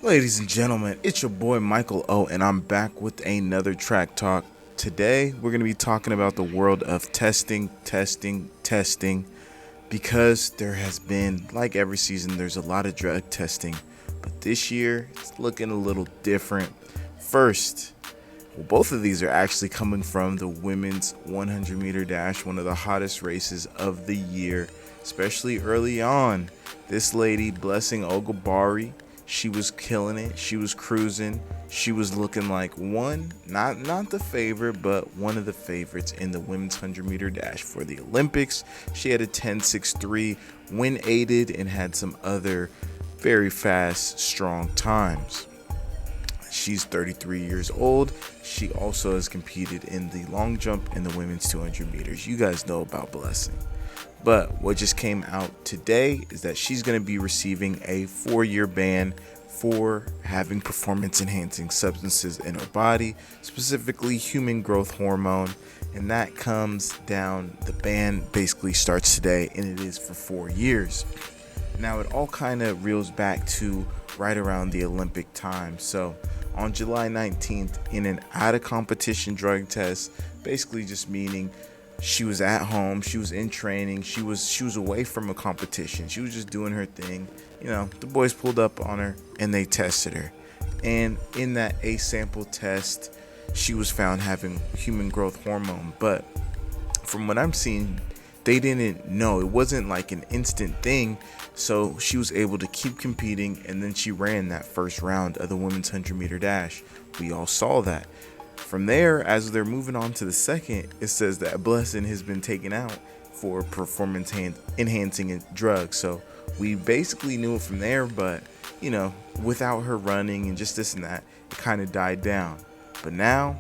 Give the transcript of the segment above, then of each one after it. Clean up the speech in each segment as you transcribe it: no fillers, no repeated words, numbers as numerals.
Ladies and gentlemen, it's your boy Michael O, and I'm back with another track talk. Today, we're going to be talking about the world of testing, because there has been, like every season, there's a lot of drug testing, but this year, it's looking a little different. First, well, both of these are actually coming from the women's 100-meter dash, one of the hottest races of the year, especially early on. This lady, Blessing Ogabari, she was killing it. She was cruising. She was looking like not the favorite, but one of the favorites in the women's 100-meter dash for the Olympics. She had a 10.63, win aided, and had some other very fast, strong times. She's 33 years old. She also has competed in the long jump and the women's 200 meters. You guys know about Blessing. But what just came out today is that she's going to be receiving a 4-year ban for having performance enhancing substances in her body, specifically human growth hormone. And that comes down, the ban basically starts today, and it is for 4 years. Now, it all kind of reels back to right around the Olympic time. So, on July 19th, in an out of competition drug test, basically just meaning she was at home, she was in training, she was away from a competition, she was just doing her thing. The boys pulled up on her and they tested her. And in that A sample test, she was found having human growth hormone. But from what I'm seeing, they didn't know. It wasn't like an instant thing. So she was able to keep competing, and then she ran that first round of the women's 100-meter dash. We all saw that. From there, as they're moving on to the second, it says that Blessing has been taken out for performance enhancing drugs. So we basically knew it from there, but without her running and just this and that, it kind of died down. But now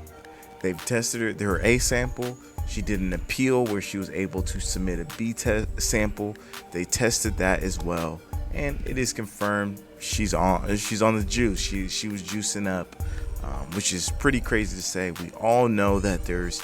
they've tested her A sample. She did an appeal where she was able to submit a B sample. They tested that as well, and it is confirmed she's on the juice. She was juicing up, which is pretty crazy to say. We all know that there's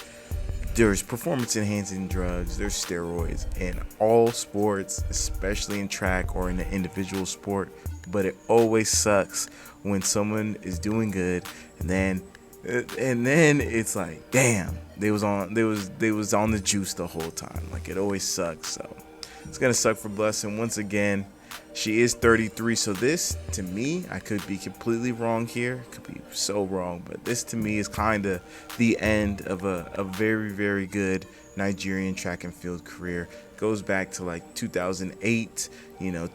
performance enhancing drugs, there's steroids in all sports, especially in track or in an individual sport. But it always sucks when someone is doing good and then it's like, damn, they was on the juice the whole time. Like, it always sucks. So it's gonna suck for Blessing once again. She is 33, so this, to me, I could be completely wrong here, could be so wrong, but this to me is kind of the end of a very, very good Nigerian track and field career. Goes back to like 2008,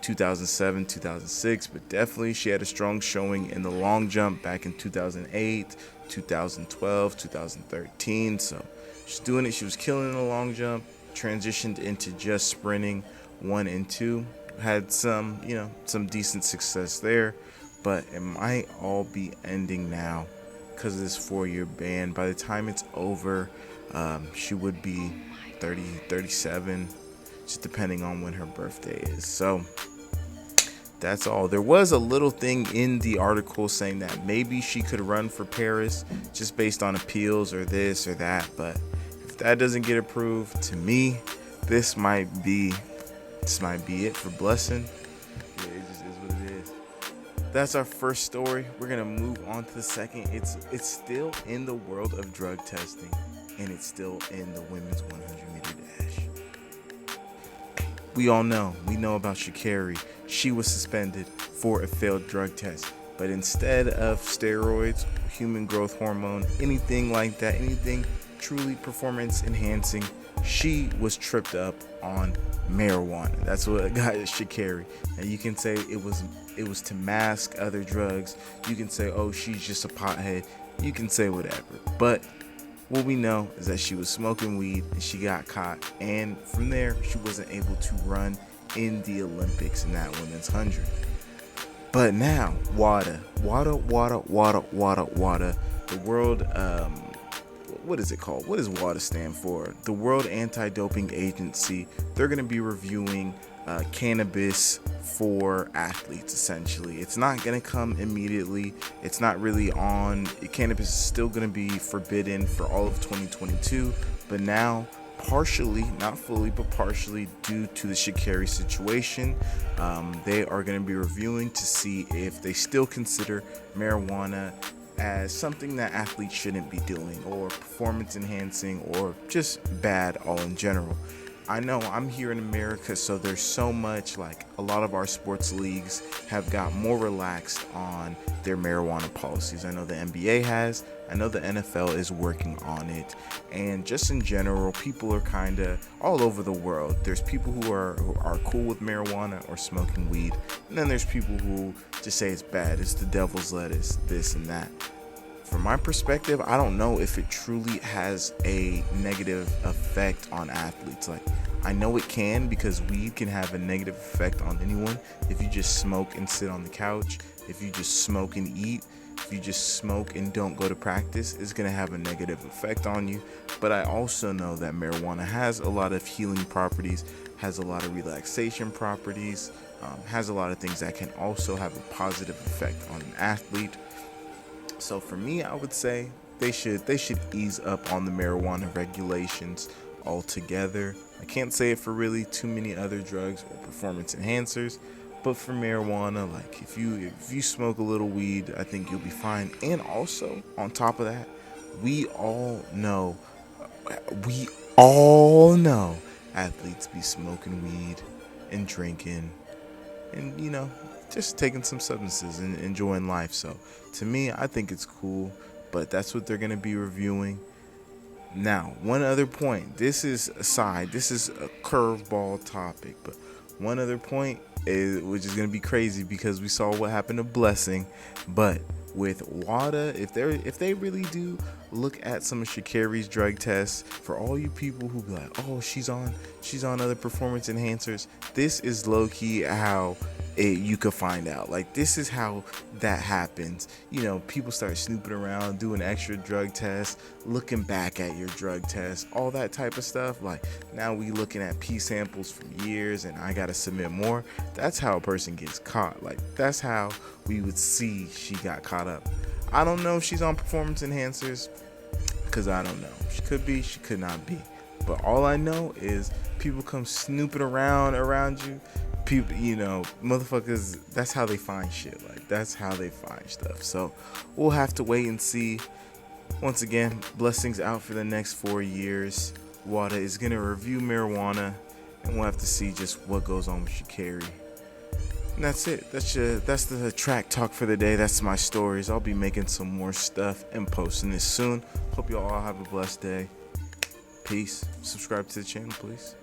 2007, 2006, but definitely she had a strong showing in the long jump back in 2008, 2012, 2013. So she's doing it. She was killing in the long jump, transitioned into just sprinting 1 and 2. Had some decent success there, but it might all be ending now because of this 4-year ban. By the time it's over, she would be 30, 37, just depending on when her birthday is. So that's all. There was a little thing in the article saying that maybe she could run for Paris just based on appeals or this or that, but if that doesn't get approved, to me, this might be it for Blessing. Yeah, it just is what it is. That's our first story. We're gonna move on to the second. It's still in the world of drug testing, and it's still in the women's 100-meter dash. We know about Sha'carri. She was suspended for a failed drug test, but instead of steroids, human growth hormone, anything like that, anything truly performance enhancing, she was tripped up on marijuana. That's what got Sha'carri. And you can say it was to mask other drugs. You can say, oh, she's just a pothead. You can say whatever. But what we know is that she was smoking weed and she got caught. And from there, she wasn't able to run in the Olympics in that women's 100. But now, WADA, the world, what is it called? What does WADA stand for? The World Anti-Doping Agency. They're going to be reviewing cannabis for athletes, essentially. It's not going to come immediately. It's not really on. Cannabis is still going to be forbidden for all of 2022. But now partially, not fully, but partially due to the Sha'carri situation. They are going to be reviewing to see if they still consider marijuana as something that athletes shouldn't be doing, or performance enhancing, or just bad all in general. I know I'm here in America, so there's so much, like, a lot of our sports leagues have got more relaxed on their marijuana policies. I know the NBA has, I know the NFL is working on it, and just in general, people are kind of all over the world. There's people who are cool with marijuana or smoking weed, and then there's people who just say it's bad, it's the devil's lettuce, this and that. From my perspective, I don't know if it truly has a negative effect on athletes. Like, I know it can, because weed can have a negative effect on anyone. If you just smoke and sit on the couch, if you just smoke and eat, if you just smoke and don't go to practice, it's going to have a negative effect on you. But I also know that marijuana has a lot of healing properties, has a lot of relaxation properties, has a lot of things that can also have a positive effect on an athlete. So for me, I would say they should ease up on the marijuana regulations altogether. I can't say it for really too many other drugs or performance enhancers, but for marijuana, like, if you smoke a little weed, I think you'll be fine. And also, on top of that, we all know athletes be smoking weed and drinking and, just taking some substances and enjoying life. So to me, I think it's cool, but that's what they're going to be reviewing. Now, one other point, this is a curveball topic, but one other point is, which is going to be crazy because we saw what happened to Blessing, but with WADA, if they really do look at some of Sha'carri's drug tests, for all you people who be like, oh, she's on other performance enhancers, this is low-key how you could find out. Like, this is how that happens. People start snooping around, doing extra drug tests, looking back at your drug tests, all that type of stuff. Like, now we looking at P samples from years and I gotta submit more. That's how a person gets caught. Like, that's how we would see she got caught up. I don't know if she's on performance enhancers, because I don't know. She could be, she could not be. But all I know is people come snooping around you. People, motherfuckers, that's how they find shit. Like, that's how they find stuff. So we'll have to wait and see. Once again, Blessing's out for the next 4 years. WADA is going to review marijuana, and we'll have to see just what goes on with Sha'carri. And that's it. That's the track talk for the day. That's my stories. I'll be making some more stuff and posting this soon. Hope you all have a blessed day. Peace. Subscribe to the channel, please.